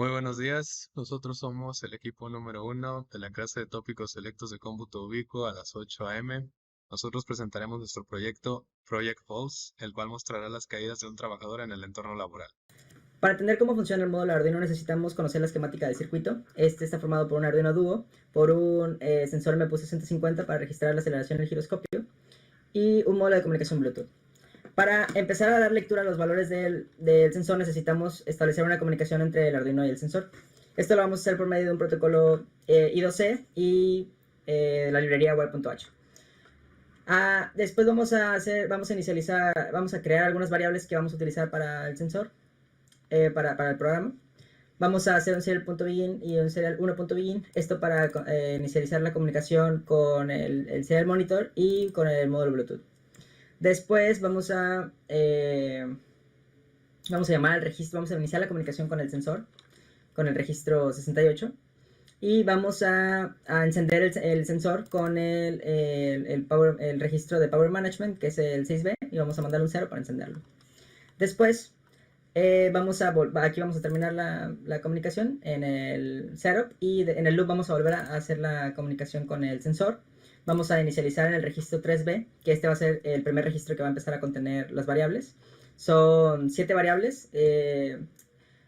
Muy buenos días, nosotros somos el equipo número 1 de la clase de tópicos selectos de cómputo ubicuo a las 8 a.m. Nosotros presentaremos nuestro proyecto Project Falls, el cual mostrará las caídas de un trabajador en el entorno laboral. Para entender cómo funciona el módulo Arduino necesitamos conocer la esquemática del circuito. Este está formado por un Arduino Duo, por un sensor MPU6050 para registrar la aceleración del giroscopio y un módulo de comunicación Bluetooth. Para empezar a dar lectura a los valores del sensor necesitamos establecer una comunicación entre el Arduino y el sensor. Esto lo vamos a hacer por medio de un protocolo I2C y la librería web.h. Después vamos a crear algunas variables que vamos a utilizar para el sensor, para el programa. Vamos a hacer un serial.begin y un serial1.begin, esto para inicializar la comunicación con el serial monitor y con el módulo Bluetooth. Después vamos a llamar al registro, vamos a iniciar la comunicación con el sensor, con el registro 68, y vamos a encender el sensor con el registro de Power Management, que es el 6B, y vamos a mandarle un 0 para encenderlo. Después aquí vamos a terminar la comunicación en el setup, y en el loop vamos a volver a hacer la comunicación con el sensor. Vamos a inicializar en el registro 3B, que este va a ser el primer registro que va a empezar a contener las variables. Son 7 variables: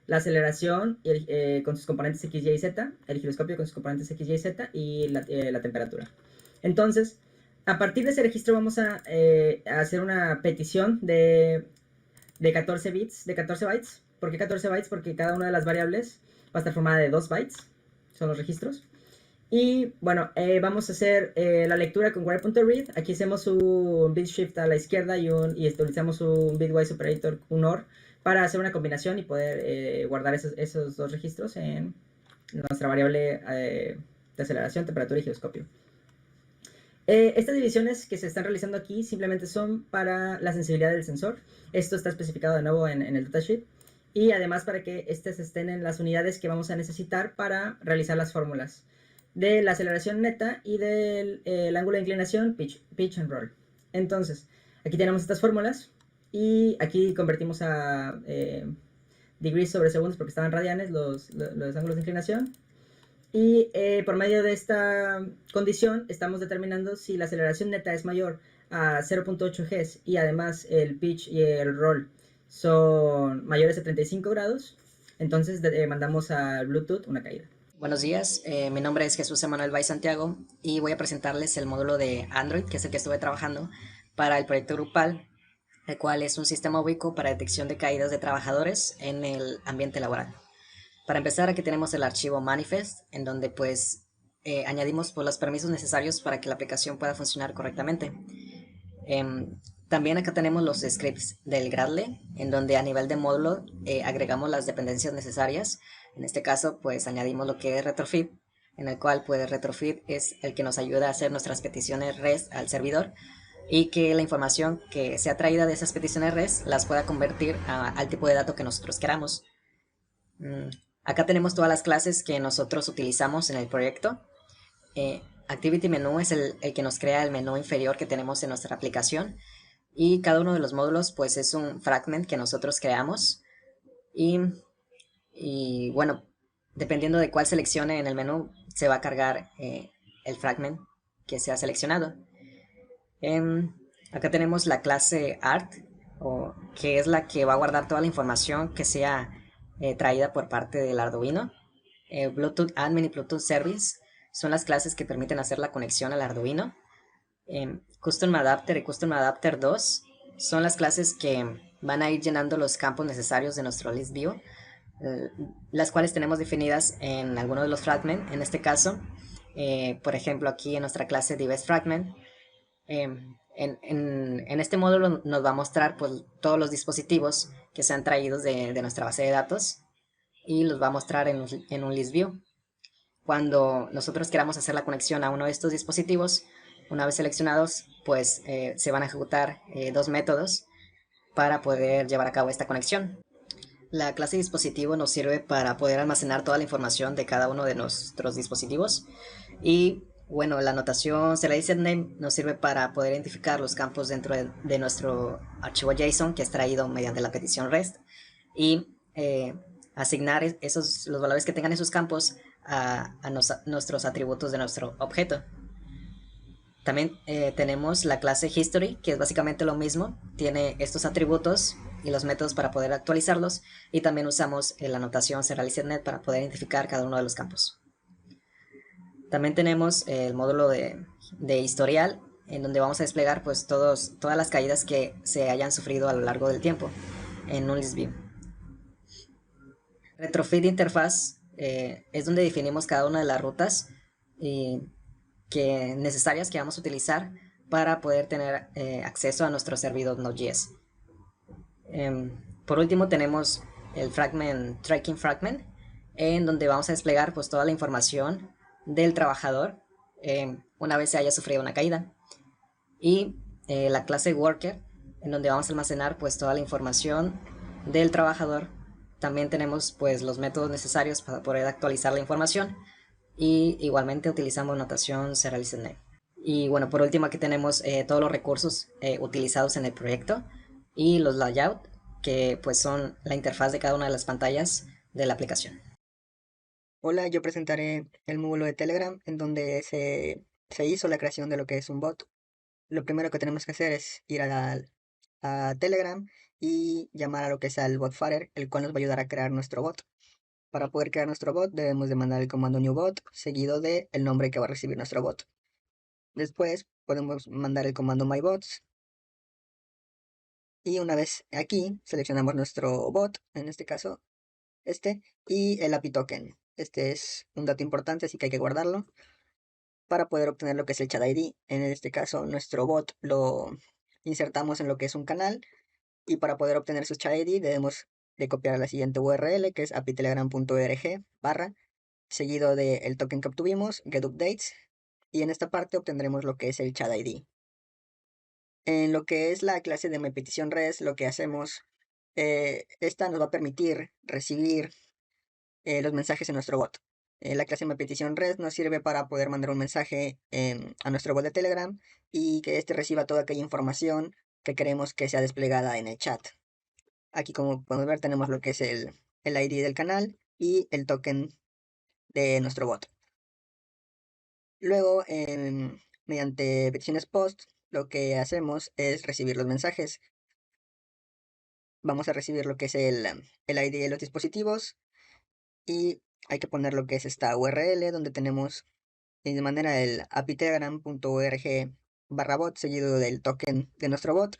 la aceleración con sus componentes X, Y y Z, el giroscopio con sus componentes X, Y y Z, y la temperatura. Entonces, a partir de ese registro vamos a hacer una petición de 14 bytes. ¿Por qué 14 bytes? Porque cada una de las variables va a estar formada de 2 bytes, son los registros. Y bueno, vamos a hacer la lectura con wire.read. Aquí hacemos un bit shift a la izquierda y utilizamos un bitwise operator, un OR, para hacer una combinación y poder guardar esos dos registros en nuestra variable de aceleración, temperatura y giroscopio. Estas divisiones que se están realizando aquí simplemente son para la sensibilidad del sensor. Esto está especificado de nuevo en el datasheet. Y además para que estas estén en las unidades que vamos a necesitar para realizar las fórmulas de la aceleración neta y del ángulo de inclinación, pitch and roll. Entonces, aquí tenemos estas fórmulas y aquí convertimos a degrees sobre segundos porque estaban radianes los ángulos de inclinación. Y por medio de esta condición estamos determinando si la aceleración neta es mayor a 0.8 Gs y además el pitch y el roll son mayores a 35 grados, entonces mandamos al Bluetooth una caída. Buenos días, mi nombre es Jesús Emanuel Bay Santiago y voy a presentarles el módulo de Android, que es el que estuve trabajando para el proyecto grupal, el cual es un sistema ubicuo para detección de caídas de trabajadores en el ambiente laboral. Para empezar, aquí tenemos el archivo manifest, en donde pues añadimos pues, los permisos necesarios para que la aplicación pueda funcionar correctamente. También acá tenemos los scripts del Gradle, en donde a nivel de módulo agregamos las dependencias necesarias. En este caso, pues añadimos lo que es retrofit, en el cual pues retrofit es el que nos ayuda a hacer nuestras peticiones REST al servidor y que la información que sea traída de esas peticiones REST las pueda convertir al tipo de dato que nosotros queramos. Acá tenemos todas las clases que nosotros utilizamos en el proyecto. Activity Menu es el que nos crea el menú inferior que tenemos en nuestra aplicación. Y cada uno de los módulos pues es un fragment que nosotros creamos. Y bueno, dependiendo de cuál seleccione en el menú, se va a cargar el fragment que se ha seleccionado. Acá tenemos la clase Art, que es la que va a guardar toda la información que sea traída por parte del Arduino. Bluetooth Admin y Bluetooth Service son las clases que permiten hacer la conexión al Arduino. Custom Adapter y Custom Adapter 2 son las clases que van a ir llenando los campos necesarios de nuestro list view, las cuales tenemos definidas en alguno de los fragments. En este caso, por ejemplo, aquí en nuestra clase Device Fragment, en este módulo nos va a mostrar pues, todos los dispositivos que se han traído de nuestra base de datos y los va a mostrar en un list view. Cuando nosotros queramos hacer la conexión a uno de estos dispositivos, una vez seleccionados, pues se van a ejecutar dos métodos para poder llevar a cabo esta conexión. La clase dispositivo nos sirve para poder almacenar toda la información de cada uno de nuestros dispositivos. Y bueno, la notación selectName nos sirve para poder identificar los campos dentro de nuestro archivo JSON que es traído mediante la petición REST. Y asignar los valores que tengan esos campos a nuestros atributos de nuestro objeto. También tenemos la clase History, que es básicamente lo mismo, tiene estos atributos y los métodos para poder actualizarlos, y también usamos la notación serializedNet para poder identificar cada uno de los campos. También tenemos el módulo de historial, en donde vamos a desplegar pues todas las caídas que se hayan sufrido a lo largo del tiempo en un list view. Retrofit interfaz es donde definimos cada una de las rutas necesarias que vamos a utilizar para poder tener acceso a nuestro servidor Node.js. Por último tenemos el tracking fragment, en donde vamos a desplegar pues toda la información del trabajador una vez se haya sufrido una caída, y la clase worker, en donde vamos a almacenar pues toda la información del trabajador. También tenemos pues los métodos necesarios para poder actualizar la información, y igualmente utilizamos notación serializedNet. Y bueno, por último aquí tenemos todos los recursos utilizados en el proyecto y los layout, que pues son la interfaz de cada una de las pantallas de la aplicación. Hola, yo presentaré el módulo de Telegram, en donde se hizo la creación de lo que es un bot. Lo primero que tenemos que hacer es ir a Telegram y llamar a lo que es al botfarer, el cual nos va a ayudar a crear nuestro bot. Para poder crear nuestro bot debemos de mandar el comando newBot seguido de el nombre que va a recibir nuestro bot. Después podemos mandar el comando mybots, y una vez aquí seleccionamos nuestro bot, en este caso y el API token. Este es un dato importante, así que hay que guardarlo para poder obtener lo que es el chat ID. En este caso nuestro bot lo insertamos en lo que es un canal, y para poder obtener su chat ID debemos de copiar la siguiente URL, que es apitelegram.org/ seguido del token que obtuvimos, getUpdates, y en esta parte obtendremos lo que es el chat ID. En lo que es la clase de myPetitionRes, lo que hacemos, esta nos va a permitir recibir los mensajes en nuestro bot. La clase myPetitionRes nos sirve para poder mandar un mensaje a nuestro bot de Telegram y que éste reciba toda aquella información que queremos que sea desplegada en el chat. Aquí, como podemos ver, tenemos lo que es el ID del canal y el token de nuestro bot. Luego, mediante peticiones post, lo que hacemos es recibir los mensajes. Vamos a recibir lo que es el ID de los dispositivos, y hay que poner lo que es esta URL, donde tenemos de manera el apitelegram.org/bot seguido del token de nuestro bot,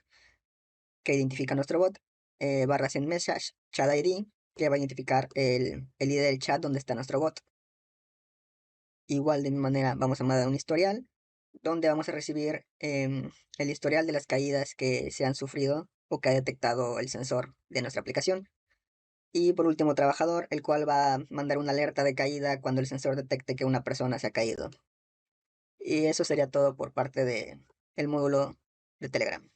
que identifica nuestro bot, /sendMessage chat ID, que va a identificar el ID del chat donde está nuestro bot. Igual de mi manera vamos a mandar un historial, donde vamos a recibir el historial de las caídas que se han sufrido o que ha detectado el sensor de nuestra aplicación. Y por último, trabajador, el cual va a mandar una alerta de caída cuando el sensor detecte que una persona se ha caído. Y eso sería todo por parte del módulo de Telegram.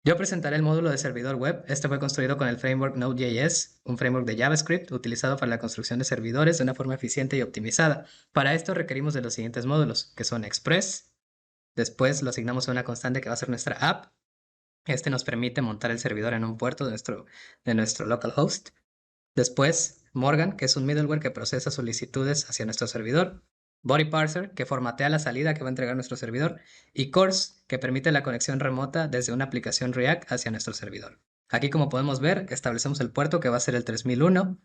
Yo presentaré el módulo de servidor web. Este fue construido con el framework Node.js, un framework de JavaScript utilizado para la construcción de servidores de una forma eficiente y optimizada. Para esto requerimos de los siguientes módulos, que son Express. Después lo asignamos a una constante que va a ser nuestra app. Este nos permite montar el servidor en un puerto de nuestro localhost. Después, Morgan, que es un middleware que procesa solicitudes hacia nuestro servidor. Body Parser, que formatea la salida que va a entregar nuestro servidor. Y Course, que permite la conexión remota desde una aplicación React hacia nuestro servidor. Aquí, como podemos ver, establecemos el puerto que va a ser el 3001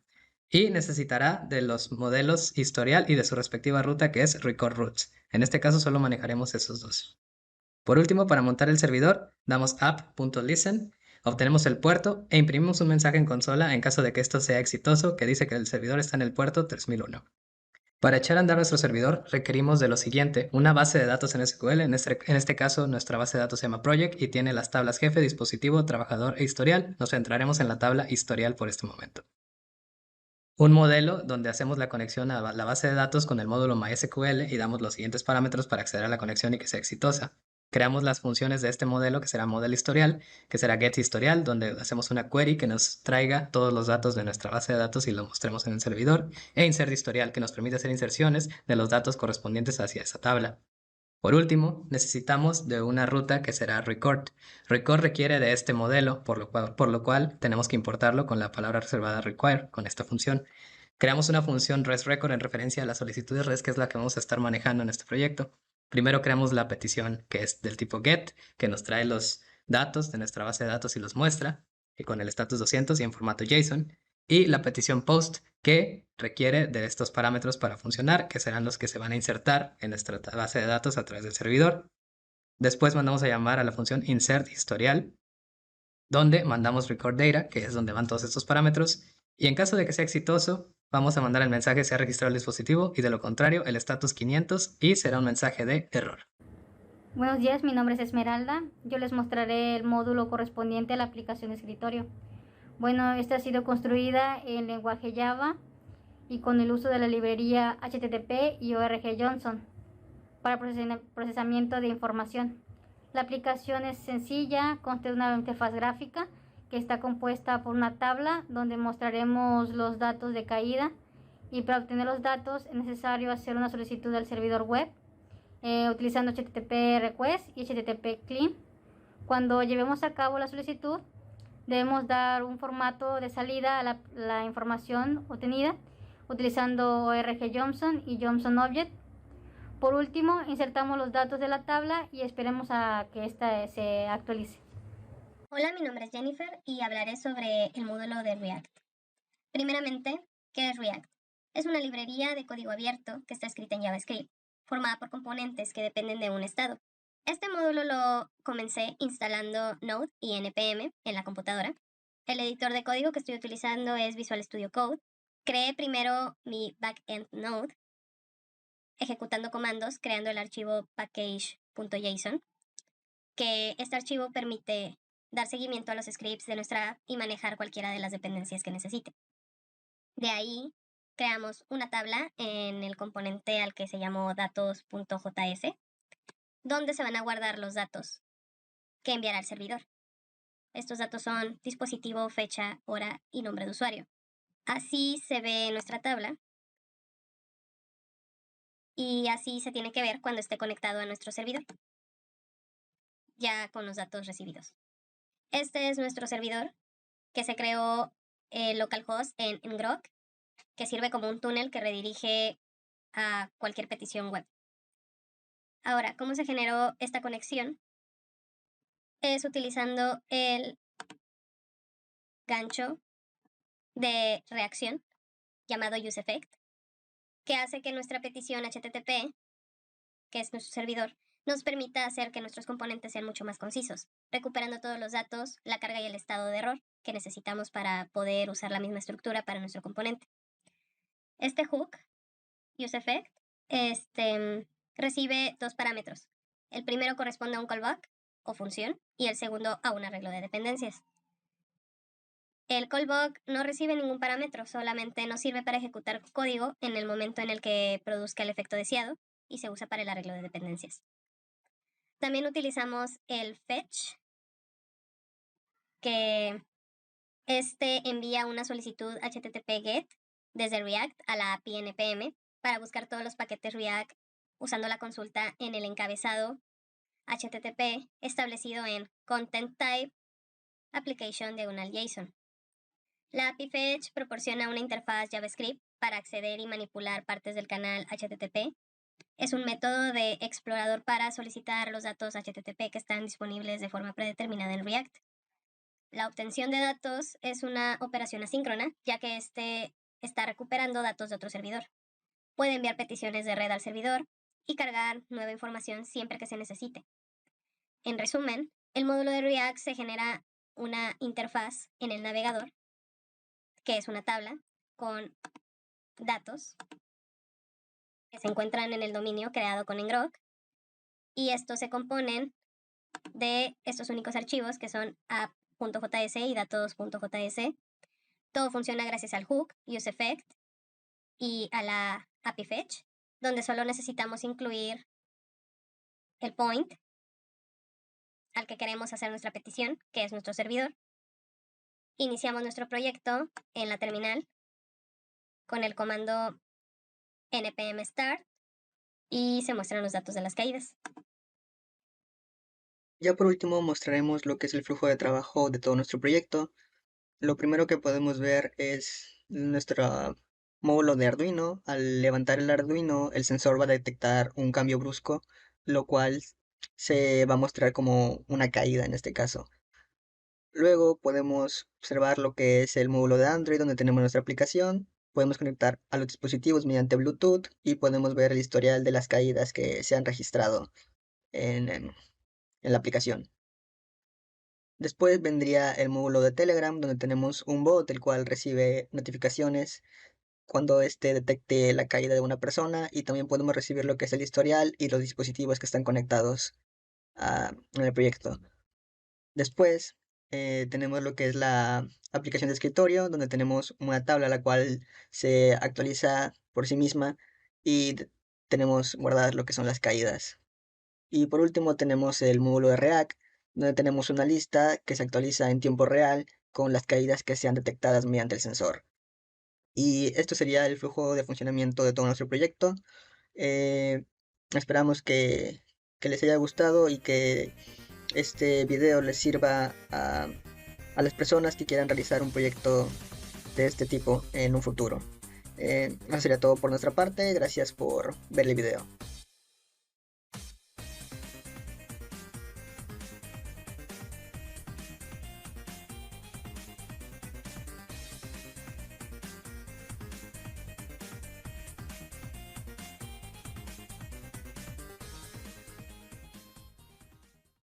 y necesitará de los modelos historial y de su respectiva ruta, que es record routes. En este caso solo manejaremos esos dos. Por último, para montar el servidor, damos app.listen, obtenemos el puerto e imprimimos un mensaje en consola en caso de que esto sea exitoso, que dice que el servidor está en el puerto 3001. Para echar a andar nuestro servidor requerimos de lo siguiente: una base de datos en SQL. En este caso nuestra base de datos se llama Project y tiene las tablas jefe, dispositivo, trabajador e historial. Nos centraremos en la tabla historial por este momento. Un modelo donde hacemos la conexión a la base de datos con el módulo MySQL y damos los siguientes parámetros para acceder a la conexión y que sea exitosa. Creamos las funciones de este modelo, que será model historial, que será getHistorial, donde hacemos una query que nos traiga todos los datos de nuestra base de datos y lo mostremos en el servidor, e insertHistorial, que nos permite hacer inserciones de los datos correspondientes hacia esa tabla. Por último, necesitamos de una ruta que será record. Record requiere de este modelo, por lo cual tenemos que importarlo con la palabra reservada require, con esta función. Creamos una función RESRecord en referencia a la solicitud de REST, que es la que vamos a estar manejando en este proyecto. Primero creamos la petición, que es del tipo GET, que nos trae los datos de nuestra base de datos y los muestra, y con el status 200 y en formato JSON. Y la petición POST, que requiere de estos parámetros para funcionar, que serán los que se van a insertar en nuestra base de datos a través del servidor. Después mandamos a llamar a la función insert historial, donde mandamos record data, que es donde van todos estos parámetros, y en caso de que sea exitoso, vamos a mandar el mensaje se ha registrado el dispositivo, y de lo contrario, el status 500, y será un mensaje de error. Buenos días, mi nombre es Esmeralda. Yo les mostraré el módulo correspondiente a la aplicación de escritorio. Bueno, esta ha sido construida en lenguaje Java y con el uso de la librería HTTP y ORG Johnson para procesamiento de información. La aplicación es sencilla, consta de una interfaz gráfica que está compuesta por una tabla donde mostraremos los datos de caída, y para obtener los datos es necesario hacer una solicitud al servidor web utilizando HTTP request y HTTP clean. Cuando llevemos a cabo la solicitud, debemos dar un formato de salida a la información obtenida utilizando ORG Johnson y Johnson Object. Por último, insertamos los datos de la tabla y esperemos a que ésta se actualice. Hola, mi nombre es Jennifer y hablaré sobre el módulo de React. Primeramente, ¿qué es React? Es una librería de código abierto que está escrita en JavaScript, formada por componentes que dependen de un estado. Este módulo lo comencé instalando Node y NPM en la computadora. El editor de código que estoy utilizando es Visual Studio Code. Creé primero mi backend Node, ejecutando comandos, creando el archivo package.json, que este archivo permite dar seguimiento a los scripts de nuestra app y manejar cualquiera de las dependencias que necesite. De ahí creamos una tabla en el componente al que se llamó datos.js, donde se van a guardar los datos que enviará el servidor. Estos datos son dispositivo, fecha, hora y nombre de usuario. Así se ve nuestra tabla y así se tiene que ver cuando esté conectado a nuestro servidor, ya con los datos recibidos. Este es nuestro servidor que se creó localhost en Grok, que sirve como un túnel que redirige a cualquier petición web. Ahora, ¿cómo se generó esta conexión? Es utilizando el gancho de reacción llamado useEffect, que hace que nuestra petición HTTP, que es nuestro servidor, nos permita hacer que nuestros componentes sean mucho más concisos, recuperando todos los datos, la carga y el estado de error que necesitamos para poder usar la misma estructura para nuestro componente. Este hook, useEffect, recibe dos parámetros. El primero corresponde a un callback o función y el segundo a un arreglo de dependencias. El callback no recibe ningún parámetro, solamente nos sirve para ejecutar código en el momento en el que produzca el efecto deseado y se usa para el arreglo de dependencias. También utilizamos el fetch, que envía una solicitud HTTP GET desde React a la API NPM para buscar todos los paquetes React usando la consulta en el encabezado HTTP establecido en Content Type Application diagonal JSON. La API Fetch proporciona una interfaz JavaScript para acceder y manipular partes del canal HTTP. Es un método de explorador para solicitar los datos HTTP que están disponibles de forma predeterminada en React. La obtención de datos es una operación asíncrona, ya que está recuperando datos de otro servidor. Puede enviar peticiones de red al servidor y cargar nueva información siempre que se necesite. En resumen, el módulo de React se genera una interfaz en el navegador, que es una tabla con datos que se encuentran en el dominio creado con Ngrok, y estos se componen de estos únicos archivos que son app.js y datos.js. Todo funciona gracias al hook, useEffect y a la API Fetch, donde solo necesitamos incluir el point al que queremos hacer nuestra petición, que es nuestro servidor. Iniciamos nuestro proyecto en la terminal con el comando npm start y se muestran los datos de las caídas. Ya por último mostraremos lo que es el flujo de trabajo de todo nuestro proyecto. Lo primero que podemos ver es nuestro módulo de Arduino. Al levantar el Arduino, el sensor va a detectar un cambio brusco, lo cual se va a mostrar como una caída en este caso. Luego podemos observar lo que es el módulo de Android, donde tenemos nuestra aplicación. Podemos conectar a los dispositivos mediante Bluetooth y podemos ver el historial de las caídas que se han registrado en la aplicación. Después vendría el módulo de Telegram, donde tenemos un bot el cual recibe notificaciones cuando éste detecte la caída de una persona, y también podemos recibir lo que es el historial y los dispositivos que están conectados en el proyecto. Después tenemos lo que es la aplicación de escritorio, donde tenemos una tabla la cual se actualiza por sí misma y tenemos guardadas lo que son las caídas. Y por último tenemos el módulo de React, donde tenemos una lista que se actualiza en tiempo real con las caídas que sean detectadas mediante el sensor. Y esto sería el flujo de funcionamiento de todo nuestro proyecto. Esperamos que les haya gustado y que este video les sirva a las personas que quieran realizar un proyecto de este tipo en un futuro. Eso sería todo por nuestra parte. Gracias por ver el video.